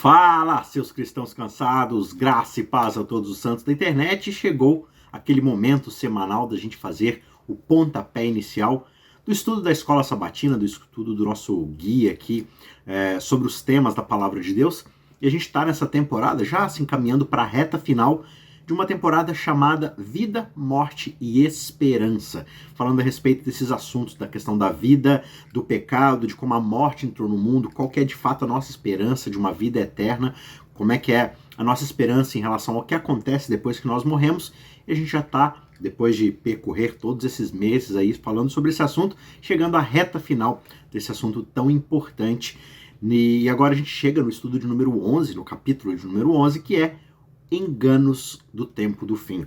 Fala, seus cristãos cansados, graça e paz a todos os santos da internet. Chegou aquele momento semanal da gente fazer o pontapé inicial do estudo da Escola Sabatina, do estudo do nosso guia aqui sobre os temas da Palavra de Deus. E a gente está nessa temporada já se encaminhando para a reta final de uma temporada chamada Vida, Morte e Esperança, falando a respeito desses assuntos, da questão da vida, do pecado, de como a morte entrou no mundo, qual que é de fato a nossa esperança de uma vida eterna, como é que é a nossa esperança em relação ao que acontece depois que nós morremos. E a gente já está, depois de percorrer todos esses meses aí falando sobre esse assunto, chegando à reta final desse assunto tão importante. E agora a gente chega no estudo de número 11, no capítulo de número 11, que é enganos do tempo do fim.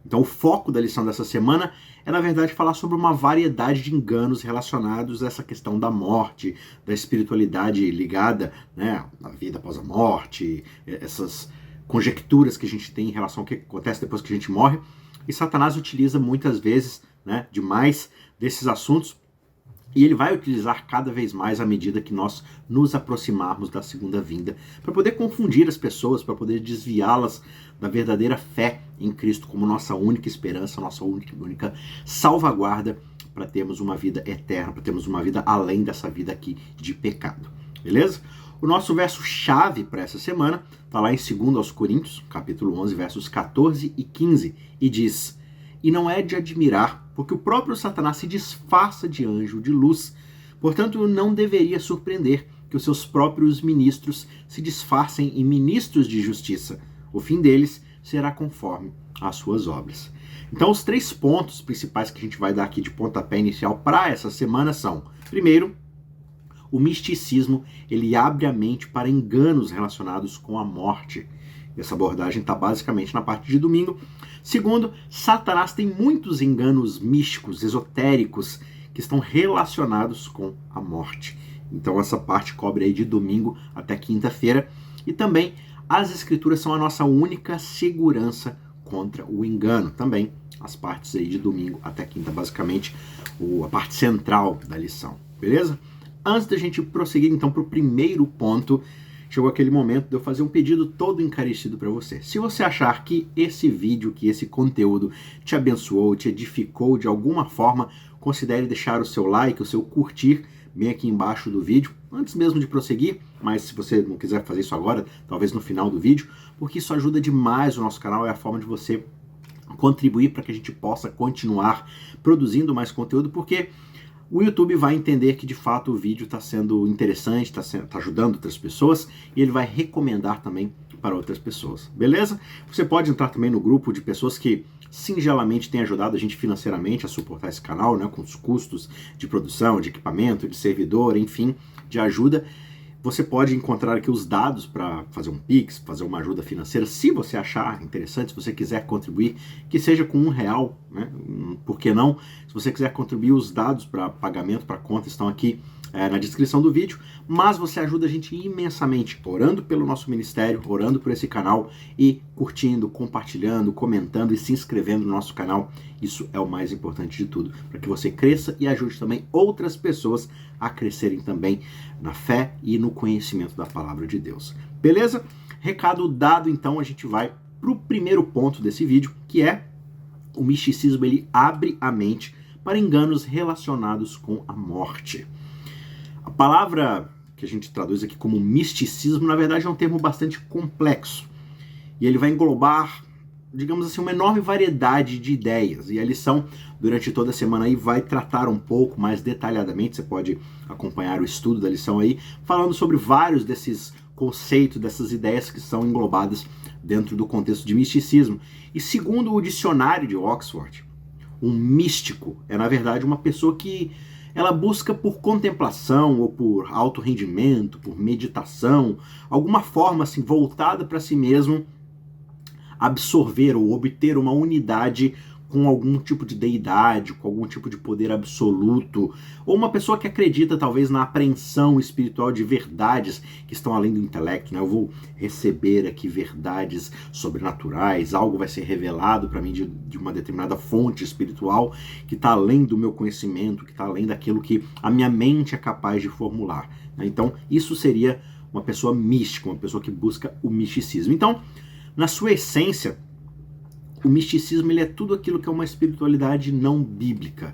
Então o foco da lição dessa semana é, na verdade, falar sobre uma variedade de enganos relacionados a essa questão da morte, da espiritualidade ligada, né, à vida após a morte, essas conjecturas que a gente tem em relação ao que acontece depois que a gente morre. E Satanás utiliza muitas vezes, né, demais desses assuntos, e ele vai utilizar cada vez mais à medida que nós nos aproximarmos da segunda vinda, para poder confundir as pessoas, para poder desviá-las da verdadeira fé em Cristo como nossa única esperança, nossa única salvaguarda para termos uma vida eterna, para termos uma vida além dessa vida aqui de pecado. Beleza? O nosso verso-chave para essa semana está lá em 2 Coríntios, capítulo 11, versos 14 e 15, e diz: "E não é de admirar, porque o próprio Satanás se disfarça de anjo de luz. Portanto, não deveria surpreender que os seus próprios ministros se disfarcem em ministros de justiça. O fim deles será conforme às suas obras." Então, os 3 pontos principais que a gente vai dar aqui de pontapé inicial para essa semana são: primeiro, o misticismo ele abre a mente para enganos relacionados com a morte. Essa abordagem está basicamente na parte de domingo. Segundo, Satanás tem muitos enganos místicos, esotéricos, que estão relacionados com a morte. Então essa parte cobre aí de domingo até quinta-feira. E também as escrituras são a nossa única segurança contra o engano. Também as partes aí de domingo até quinta, basicamente a parte central da lição. Beleza? Antes da gente prosseguir então para o primeiro ponto, chegou aquele momento de eu fazer um pedido todo encarecido para você. Se você achar que esse vídeo, que esse conteúdo te abençoou, te edificou de alguma forma, considere deixar o seu like, o seu curtir bem aqui embaixo do vídeo, antes mesmo de prosseguir, mas se você não quiser fazer isso agora, talvez no final do vídeo, porque isso ajuda demais o nosso canal, é a forma de você contribuir para que a gente possa continuar produzindo mais conteúdo, porque o YouTube vai entender que de fato o vídeo está sendo interessante, está ajudando outras pessoas, e ele vai recomendar também para outras pessoas, beleza? Você pode entrar também no grupo de pessoas que singelamente têm ajudado a gente financeiramente a suportar esse canal, né, com os custos de produção, de equipamento, de servidor, enfim, de ajuda. Você pode encontrar aqui os dados para fazer um Pix, fazer uma ajuda financeira, se você achar interessante, se você quiser contribuir, que seja com R$1, né? Por que não? Se você quiser contribuir, os dados para pagamento, para conta, estão aqui na descrição do vídeo, mas você ajuda a gente imensamente orando pelo nosso ministério, orando por esse canal e curtindo, compartilhando, comentando e se inscrevendo no nosso canal. Isso é o mais importante de tudo, para que você cresça e ajude também outras pessoas a crescerem também na fé e no conhecimento da palavra de Deus. Beleza? Recado dado, então a gente vai para o primeiro ponto desse vídeo, que é o misticismo. Ele abre a mente para enganos relacionados com a morte. A palavra que a gente traduz aqui como misticismo, na verdade, é um termo bastante complexo. E ele vai englobar, digamos assim, uma enorme variedade de ideias. E a lição, durante toda a semana aí, vai tratar um pouco mais detalhadamente, você pode acompanhar o estudo da lição aí, falando sobre vários desses conceitos, dessas ideias que são englobadas dentro do contexto de misticismo. E segundo o dicionário de Oxford, um místico é, na verdade, uma pessoa que ela busca por contemplação ou por alto rendimento, por meditação, alguma forma assim voltada para si mesmo, absorver ou obter uma unidade com algum tipo de deidade, com algum tipo de poder absoluto, ou uma pessoa que acredita talvez na apreensão espiritual de verdades que estão além do intelecto, né? Eu vou receber aqui verdades sobrenaturais, algo vai ser revelado para mim de uma determinada fonte espiritual que está além do meu conhecimento, que está além daquilo que a minha mente é capaz de formular, né? Então isso seria uma pessoa mística, uma pessoa que busca o misticismo. Então, na sua essência, o misticismo ele é tudo aquilo que é uma espiritualidade não bíblica.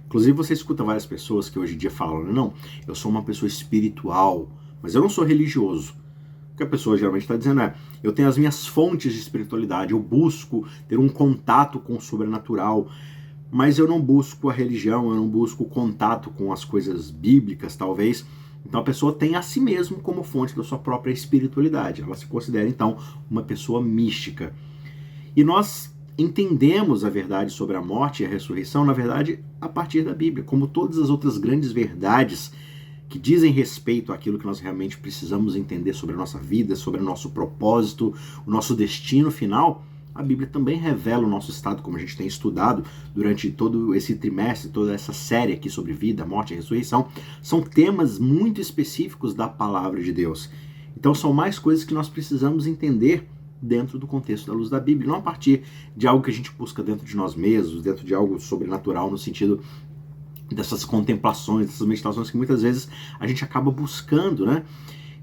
Inclusive você escuta várias pessoas que hoje em dia falam, não, eu sou uma pessoa espiritual, mas eu não sou religioso. O que a pessoa geralmente está dizendo é, eu tenho as minhas fontes de espiritualidade, eu busco ter um contato com o sobrenatural, mas eu não busco a religião, eu não busco o contato com as coisas bíblicas, talvez. Então a pessoa tem a si mesmo como fonte da sua própria espiritualidade. Ela se considera, então, uma pessoa mística. E nós entendemos a verdade sobre a morte e a ressurreição, na verdade, a partir da Bíblia, como todas as outras grandes verdades que dizem respeito àquilo que nós realmente precisamos entender sobre a nossa vida, sobre o nosso propósito, o nosso destino final. A Bíblia também revela o nosso estado, como a gente tem estudado durante todo esse trimestre, toda essa série aqui sobre vida, morte e ressurreição. São temas muito específicos da palavra de Deus. Então são mais coisas que nós precisamos entender dentro do contexto da luz da Bíblia, não a partir de algo que a gente busca dentro de nós mesmos, dentro de algo sobrenatural, no sentido dessas contemplações, dessas meditações que muitas vezes a gente acaba buscando, né?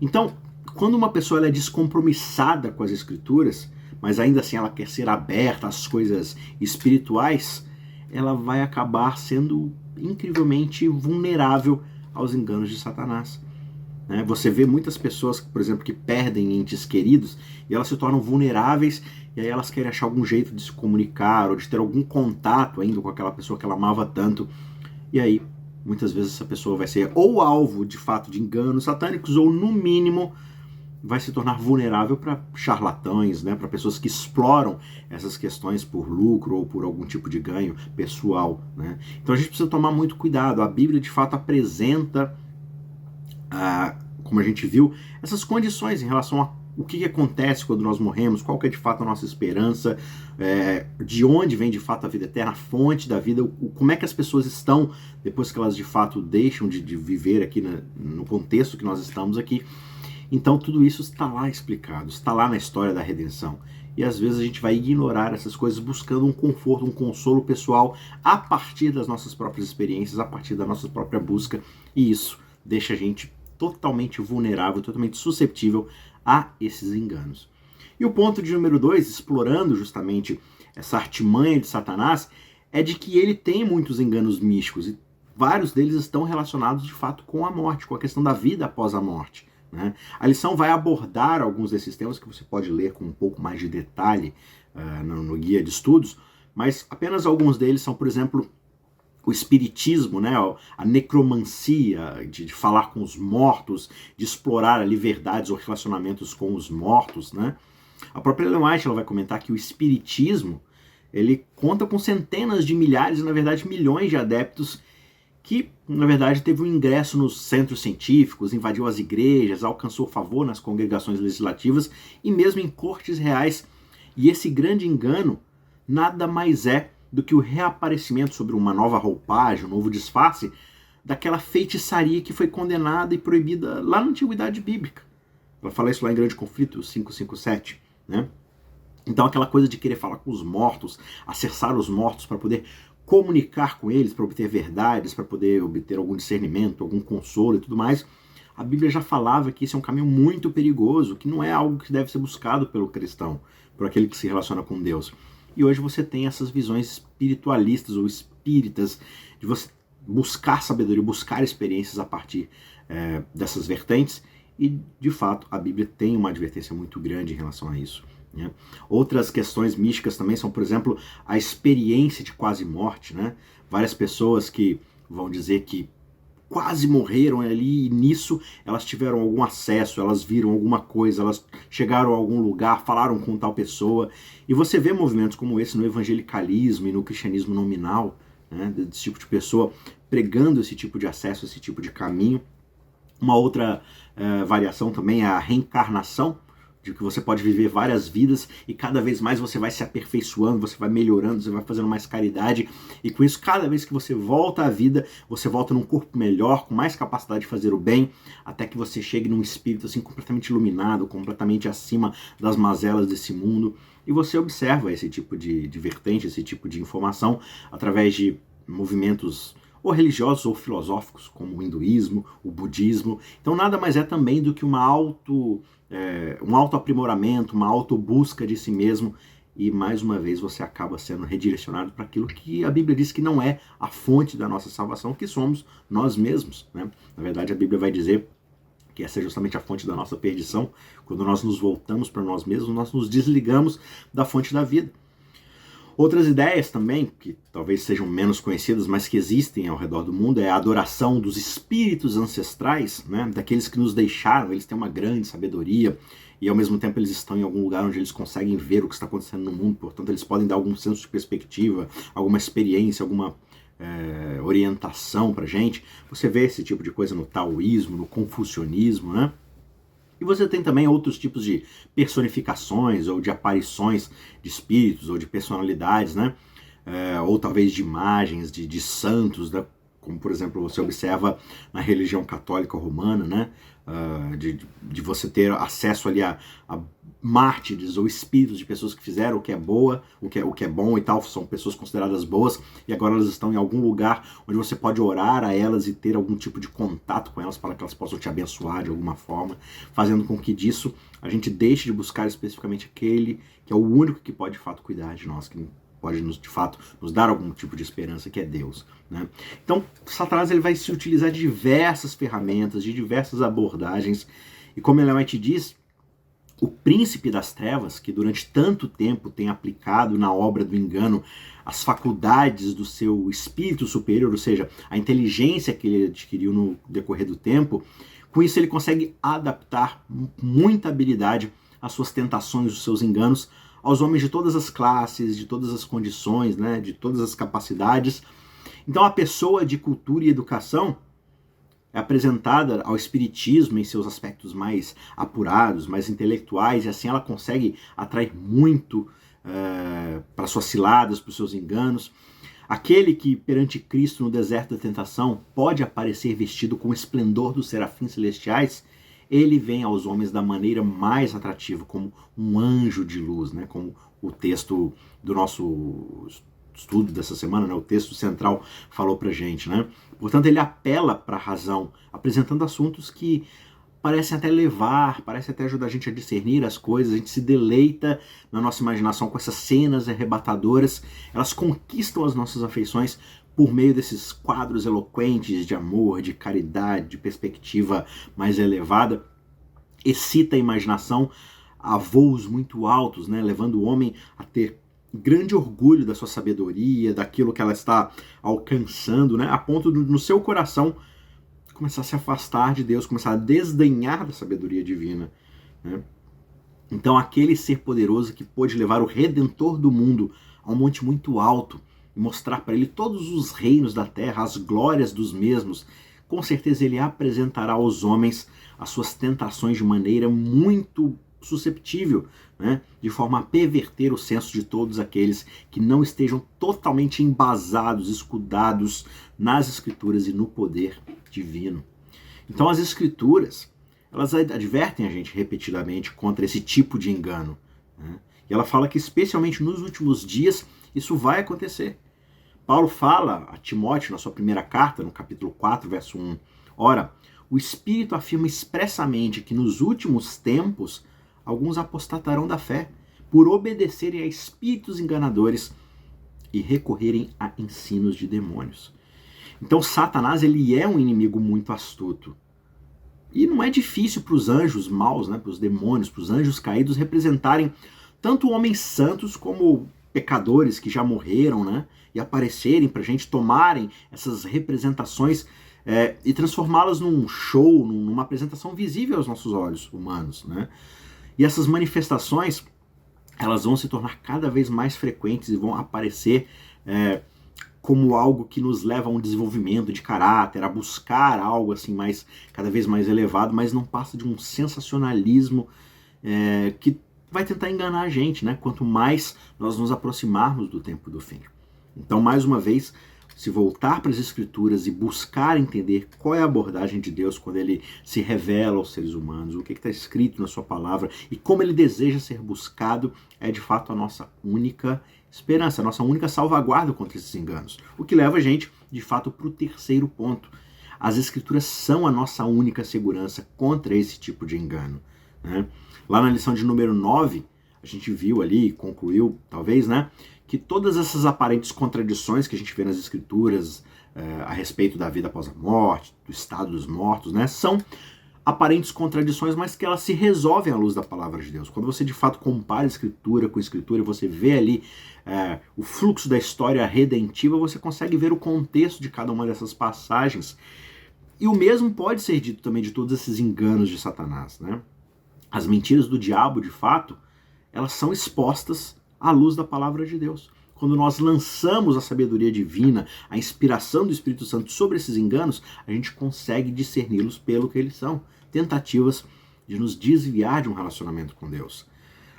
Então, quando uma pessoa ela é descompromissada com as Escrituras, mas ainda assim ela quer ser aberta às coisas espirituais, ela vai acabar sendo incrivelmente vulnerável aos enganos de Satanás. Você vê muitas pessoas, por exemplo, que perdem entes queridos e elas se tornam vulneráveis e aí elas querem achar algum jeito de se comunicar ou de ter algum contato ainda com aquela pessoa que ela amava tanto. E aí, muitas vezes essa pessoa vai ser ou alvo, de fato, de enganos satânicos ou, no mínimo, vai se tornar vulnerável para charlatães, para pessoas que exploram essas questões por lucro ou por algum tipo de ganho pessoal. Então a gente precisa tomar muito cuidado. A Bíblia, de fato, apresenta, como a gente viu, essas condições em relação a o que acontece quando nós morremos, qual que é de fato a nossa esperança, de onde vem de fato a vida eterna, a fonte da vida, como é que as pessoas estão depois que elas de fato deixam de viver aqui no contexto que nós estamos aqui. Então tudo isso está lá explicado, está lá na história da redenção. E às vezes a gente vai ignorar essas coisas buscando um conforto, um consolo pessoal a partir das nossas próprias experiências, a partir da nossa própria busca, e isso deixa a gente totalmente vulnerável, totalmente susceptível a esses enganos. E o ponto de número 2, explorando justamente essa artimanha de Satanás, é de que ele tem muitos enganos místicos, e vários deles estão relacionados de fato com a morte, com a questão da vida após a morte. A lição vai abordar alguns desses temas que você pode ler com um pouco mais de detalhe no guia de estudos, mas apenas alguns deles são, por exemplo, o espiritismo, a necromancia, de falar com os mortos, de explorar ali verdades ou relacionamentos com os mortos. A própria Ellen White ela vai comentar que o espiritismo ele conta com centenas de milhares, na verdade milhões de adeptos que, na verdade, teve um ingresso nos centros científicos, invadiu as igrejas, alcançou favor nas congregações legislativas e mesmo em cortes reais. E esse grande engano nada mais é do que o reaparecimento sobre uma nova roupagem, um novo disfarce, daquela feitiçaria que foi condenada e proibida lá na Antiguidade Bíblica. Ela fala isso lá em Grande Conflito, 557. Então aquela coisa de querer falar com os mortos, acessar os mortos para poder comunicar com eles, para obter verdades, para poder obter algum discernimento, algum consolo e tudo mais, a Bíblia já falava que isso é um caminho muito perigoso, que não é algo que deve ser buscado pelo cristão, por aquele que se relaciona com Deus. E hoje você tem essas visões espiritualistas ou espíritas, de você buscar sabedoria, buscar experiências a partir dessas vertentes, e de fato a Bíblia tem uma advertência muito grande em relação a isso. Outras questões místicas também são, por exemplo, a experiência de quase morte. Várias pessoas que vão dizer que quase morreram ali e nisso elas tiveram algum acesso, elas viram alguma coisa, elas chegaram a algum lugar, falaram com tal pessoa. E você vê movimentos como esse no evangelicalismo e no cristianismo nominal, desse tipo de pessoa pregando esse tipo de acesso, esse tipo de caminho. Uma outra variação também é a reencarnação, de que você pode viver várias vidas e cada vez mais você vai se aperfeiçoando, você vai melhorando, você vai fazendo mais caridade, e com isso, cada vez que você volta à vida, você volta num corpo melhor, com mais capacidade de fazer o bem, até que você chegue num espírito assim completamente iluminado, completamente acima das mazelas desse mundo. E você observa esse tipo de vertente, esse tipo de informação através de movimentos ou religiosos ou filosóficos, como o hinduísmo, o budismo. Então nada mais é também do que um autoaprimoramento, uma autobusca de si mesmo, e mais uma vez você acaba sendo redirecionado para aquilo que a Bíblia diz que não é a fonte da nossa salvação, que somos nós mesmos, né? Na verdade, a Bíblia vai dizer que essa é justamente a fonte da nossa perdição. Quando nós nos voltamos para nós mesmos, nós nos desligamos da fonte da vida. Outras ideias também, que talvez sejam menos conhecidas, mas que existem ao redor do mundo, é a adoração dos espíritos ancestrais, né? Daqueles que nos deixaram. Eles têm uma grande sabedoria e ao mesmo tempo eles estão em algum lugar onde eles conseguem ver o que está acontecendo no mundo, portanto eles podem dar algum senso de perspectiva, alguma experiência, alguma orientação pra gente. Você vê esse tipo de coisa no taoísmo, no confucionismo, né? E você tem também outros tipos de personificações ou de aparições de espíritos ou de personalidades, né? Ou talvez de imagens de santos, né? Como, por exemplo, você observa na religião católica romana, né? De você ter acesso ali a mártires ou espíritos de pessoas que fizeram o que é boa, o que é bom e tal, são pessoas consideradas boas, e agora elas estão em algum lugar onde você pode orar a elas e ter algum tipo de contato com elas para que elas possam te abençoar de alguma forma, fazendo com que disso a gente deixe de buscar especificamente aquele que é o único que pode de fato cuidar de nós, que pode de fato nos dar algum tipo de esperança, que é Deus, né? Então Satanás ele vai se utilizar de diversas ferramentas, de diversas abordagens, e como Ellen White diz, o príncipe das trevas, que durante tanto tempo tem aplicado na obra do engano as faculdades do seu espírito superior, ou seja, a inteligência que ele adquiriu no decorrer do tempo, com isso ele consegue adaptar muita habilidade às suas tentações, os seus enganos, aos homens de todas as classes, de todas as condições, né, de todas as capacidades. Então a pessoa de cultura e educação é apresentada ao espiritismo em seus aspectos mais apurados, mais intelectuais, e assim ela consegue atrair muito para suas ciladas, para os seus enganos. Aquele que perante Cristo no deserto da tentação pode aparecer vestido com o esplendor dos serafins celestiais, ele vem aos homens da maneira mais atrativa, como um anjo de luz, né? Como o texto do nosso estudo dessa semana, né? O texto central falou pra gente, né? Portanto, ele apela para a razão, apresentando assuntos que parecem até parecem até ajudar a gente a discernir as coisas, a gente se deleita na nossa imaginação com essas cenas arrebatadoras, elas conquistam as nossas afeições por meio desses quadros eloquentes de amor, de caridade, de perspectiva mais elevada, excita a imaginação a voos muito altos, né? Levando o homem a ter grande orgulho da sua sabedoria, daquilo que ela está alcançando, né? A ponto de, no seu coração, começar a se afastar de Deus, começar a desdenhar da sabedoria divina, né? Então aquele ser poderoso que pôde levar o Redentor do mundo a um monte muito alto e mostrar para ele todos os reinos da terra, as glórias dos mesmos, com certeza ele apresentará aos homens as suas tentações de maneira muito susceptível, né, de forma a perverter o senso de todos aqueles que não estejam totalmente embasados, escudados nas Escrituras e no poder divino. Então as Escrituras, elas advertem a gente repetidamente contra esse tipo de engano, né? E ela fala que especialmente nos últimos dias isso vai acontecer. Paulo fala a Timóteo na sua primeira carta, no capítulo 4, verso 1, ora, o Espírito afirma expressamente que nos últimos tempos alguns apostatarão da fé, por obedecerem a espíritos enganadores e recorrerem a ensinos de demônios. Então Satanás ele é um inimigo muito astuto. E não é difícil para os anjos maus, né, para os demônios, para os anjos caídos representarem tanto homens santos como pecadores que já morreram, né, e aparecerem para a gente, tomarem essas representações e transformá-las num show, numa apresentação visível aos nossos olhos humanos, né? E essas manifestações, elas vão se tornar cada vez mais frequentes e vão aparecer como algo que nos leva a um desenvolvimento de caráter, a buscar algo assim mais, cada vez mais elevado, mas não passa de um sensacionalismo que vai tentar enganar a gente, né? Quanto mais nós nos aproximarmos do tempo do fim. Então, mais uma vez, se voltar para as Escrituras e buscar entender qual é a abordagem de Deus quando ele se revela aos seres humanos, o que está escrito na sua palavra e como ele deseja ser buscado, é de fato a nossa única esperança, a nossa única salvaguarda contra esses enganos. O que leva a gente, de fato, para o terceiro ponto. As Escrituras são a nossa única segurança contra esse tipo de engano, né? Lá na lição de número 9, a gente viu ali, concluiu, talvez, né, que todas essas aparentes contradições que a gente vê nas Escrituras a respeito da vida após a morte, do estado dos mortos, né, são aparentes contradições, mas que elas se resolvem à luz da palavra de Deus. Quando você de fato compara Escritura com Escritura, você vê ali o fluxo da história redentiva, você consegue ver o contexto de cada uma dessas passagens. E o mesmo pode ser dito também de todos esses enganos de Satanás, né? As mentiras do diabo, de fato, elas são expostas à luz da palavra de Deus. Quando nós lançamos a sabedoria divina, a inspiração do Espírito Santo sobre esses enganos, a gente consegue discerni-los pelo que eles são. Tentativas de nos desviar de um relacionamento com Deus.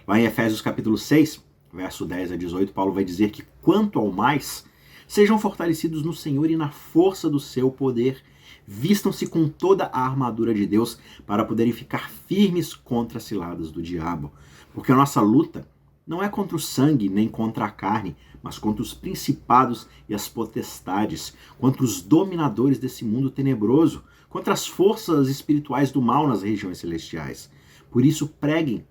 Lá em Efésios capítulo 6, verso 10 a 18, Paulo vai dizer que quanto ao mais, sejam fortalecidos no Senhor e na força do seu poder. Vistam-se com toda a armadura de Deus para poderem ficar firmes contra as ciladas do diabo. Porque a nossa luta não é contra o sangue nem contra a carne, mas contra os principados e as potestades, contra os dominadores desse mundo tenebroso, contra as forças espirituais do mal nas regiões celestiais. Por isso, peguem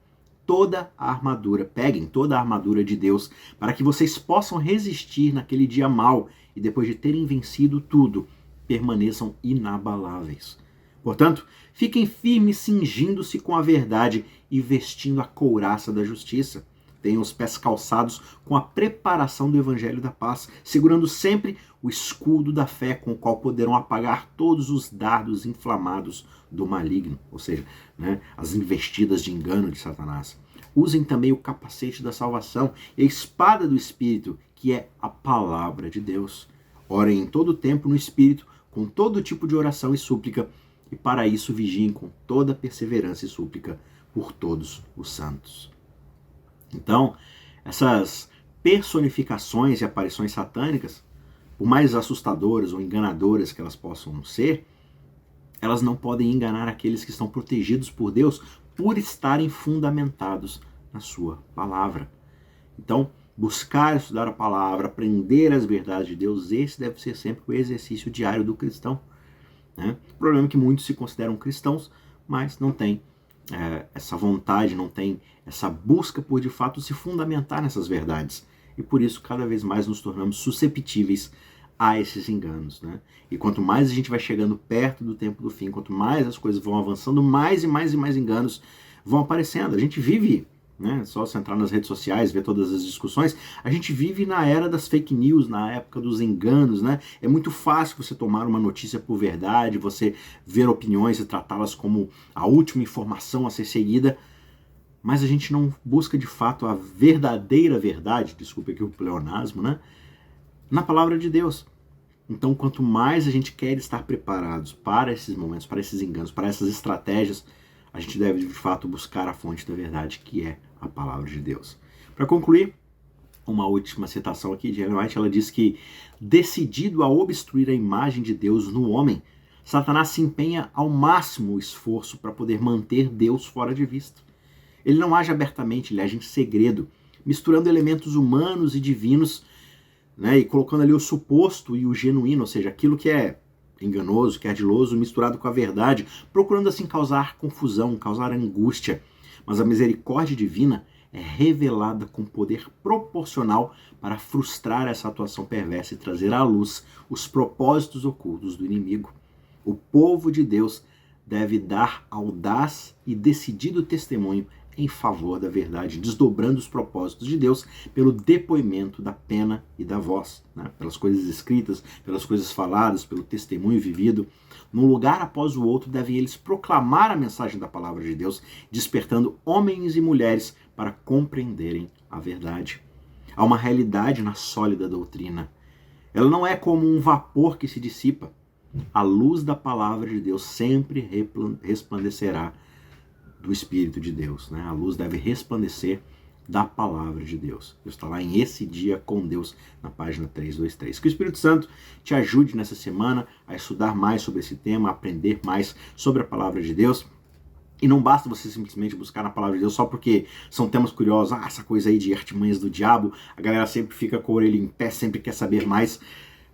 toda a armadura de Deus, para que vocês possam resistir naquele dia mau e depois de terem vencido tudo, permaneçam inabaláveis. Portanto, fiquem firmes cingindo-se com a verdade e vestindo a couraça da justiça. Tenham os pés calçados com a preparação do evangelho da paz, segurando sempre o escudo da fé com o qual poderão apagar todos os dardos inflamados do maligno, ou seja, né, as investidas de engano de Satanás. Usem também o capacete da salvação e a espada do Espírito, que é a palavra de Deus. Orem em todo o tempo no Espírito, com todo tipo de oração e súplica, e para isso vigiem com toda perseverança e súplica por todos os santos. Então, essas personificações e aparições satânicas, por mais assustadoras ou enganadoras que elas possam ser, elas não podem enganar aqueles que estão protegidos por Deus por estarem fundamentados na sua palavra. Então, buscar estudar a palavra, aprender as verdades de Deus, esse deve ser sempre o exercício diário do cristão, né? O problema é que muitos se consideram cristãos, mas não têm essa vontade, não têm essa busca por de fato se fundamentar nessas verdades. E por isso cada vez mais nos tornamos susceptíveis a esses enganos, né? E quanto mais a gente vai chegando perto do tempo do fim, quanto mais as coisas vão avançando, mais e mais e mais enganos vão aparecendo. A gente vive, né, só se entrar nas redes sociais, ver todas as discussões, a gente vive na era das fake news, na época dos enganos, né? É muito fácil você tomar uma notícia por verdade, você ver opiniões e tratá-las como a última informação a ser seguida, mas a gente não busca de fato a verdadeira verdade, desculpe aqui o pleonasmo, né, na palavra de Deus. Então, quanto mais a gente quer estar preparados para esses momentos, para esses enganos, para essas estratégias, a gente deve, de fato, buscar a fonte da verdade, que é a palavra de Deus. Para concluir, uma última citação aqui de Ellen White, ela diz que, decidido a obstruir a imagem de Deus no homem, Satanás se empenha ao máximo o esforço para poder manter Deus fora de vista. Ele não age abertamente, ele age em segredo, misturando elementos humanos e divinos, né, e colocando ali o suposto e o genuíno, ou seja, aquilo que é enganoso, que é ardiloso, misturado com a verdade, procurando assim causar confusão, causar angústia. Mas a misericórdia divina é revelada com poder proporcional para frustrar essa atuação perversa e trazer à luz os propósitos ocultos do inimigo. O povo de Deus deve dar audaz e decidido testemunho em favor da verdade, desdobrando os propósitos de Deus pelo depoimento da pena e da voz, né? Pelas coisas escritas, pelas coisas faladas, pelo testemunho vivido. Num lugar após o outro, devem eles proclamar a mensagem da palavra de Deus, despertando homens e mulheres para compreenderem a verdade. Há uma realidade na sólida doutrina. Ela não é como um vapor que se dissipa. A luz da palavra de Deus sempre resplandecerá do Espírito de Deus, né? A luz deve resplandecer da palavra de Deus. Deus está lá em Esse Dia com Deus, na página 323. Que o Espírito Santo te ajude nessa semana a estudar mais sobre esse tema, a aprender mais sobre a palavra de Deus. E não basta você simplesmente buscar na palavra de Deus só porque são temas curiosos. Essa coisa aí de artimanhas do diabo, a galera sempre fica com a orelha em pé, sempre quer saber mais.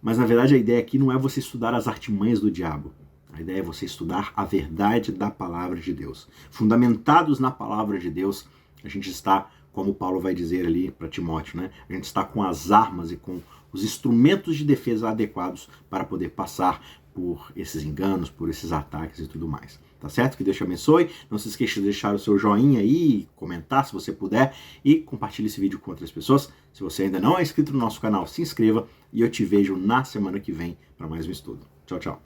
Mas na verdade a ideia aqui não é você estudar as artimanhas do diabo. A ideia é você estudar a verdade da palavra de Deus. Fundamentados na palavra de Deus, a gente está, como Paulo vai dizer ali para Timóteo, né? A gente está com as armas e com os instrumentos de defesa adequados para poder passar por esses enganos, por esses ataques e tudo mais. Tá certo? Que Deus te abençoe. Não se esqueça de deixar o seu joinha aí, comentar se você puder e compartilhe esse vídeo com outras pessoas. Se você ainda não é inscrito no nosso canal, se inscreva e eu te vejo na semana que vem para mais um estudo. Tchau, tchau.